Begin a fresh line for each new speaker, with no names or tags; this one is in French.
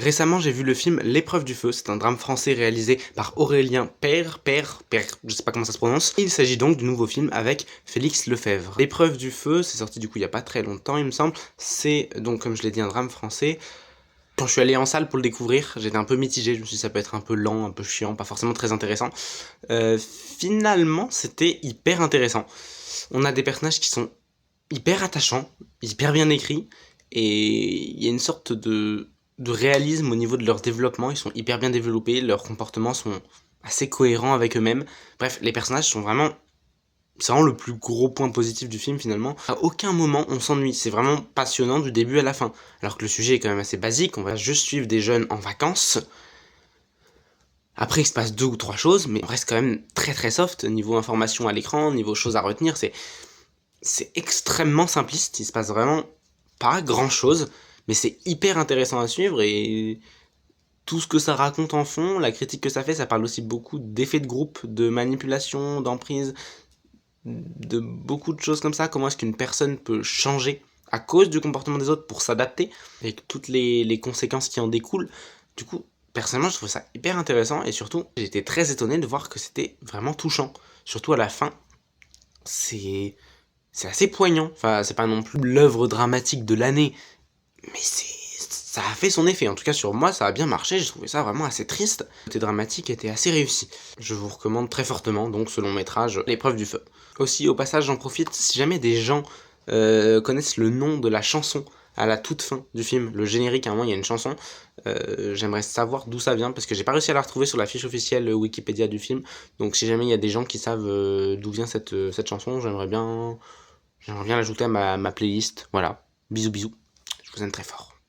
Récemment, j'ai vu le film L'épreuve du feu. C'est un drame français réalisé par Aurélien Père, je sais pas comment ça se prononce. Il s'agit donc du nouveau film avec Félix Lefebvre. L'épreuve du feu, c'est sorti du coup il y a pas très longtemps, il me semble. C'est donc, comme je l'ai dit, un drame français. Quand je suis allé en salle pour le découvrir, j'étais un peu mitigé. Je me suis dit ça peut être un peu lent, un peu chiant, pas forcément très intéressant. Finalement, c'était hyper intéressant. On a des personnages qui sont hyper attachants, hyper bien écrits, et il y a une sorte de réalisme au niveau de leur développement. Ils sont hyper bien développés, leurs comportements sont assez cohérents avec eux-mêmes. Bref, les personnages sont vraiment... C'est vraiment le plus gros point positif du film finalement. À aucun moment on s'ennuie, c'est vraiment passionnant du début à la fin. Alors que le sujet est quand même assez basique, on va juste suivre des jeunes en vacances. Après il se passe 2 ou 3 choses, mais on reste quand même très très soft, niveau information à l'écran, niveau choses à retenir, c'est extrêmement simpliste, il se passe vraiment pas grand chose, mais c'est hyper intéressant à suivre et tout ce que ça raconte en fond, la critique que ça fait, ça parle aussi beaucoup d'effets de groupe, de manipulation, d'emprise, de beaucoup de choses comme ça, comment est-ce qu'une personne peut changer à cause du comportement des autres pour s'adapter, avec toutes les conséquences qui en découlent. Du coup, personnellement, je trouve ça hyper intéressant et surtout, j'étais très étonné de voir que c'était vraiment touchant. Surtout à la fin, c'est assez poignant. Enfin, c'est pas non plus l'œuvre dramatique de l'année, mais ça a fait son effet. En tout cas, sur moi, ça a bien marché. J'ai trouvé ça vraiment assez triste. Le côté dramatique était assez réussi. Je vous recommande très fortement, donc, ce long métrage, L'épreuve du feu. Aussi, au passage, j'en profite, si jamais des gens connaissent le nom de la chanson à la toute fin du film, le générique, à un moment, il y a une chanson, j'aimerais savoir d'où ça vient, parce que j'ai pas réussi à la retrouver sur la fiche officielle Wikipédia du film. Donc, si jamais il y a des gens qui savent d'où vient cette chanson, j'aimerais bien l'ajouter à ma playlist. Voilà. Bisous, bisous. Je vous aime très fort.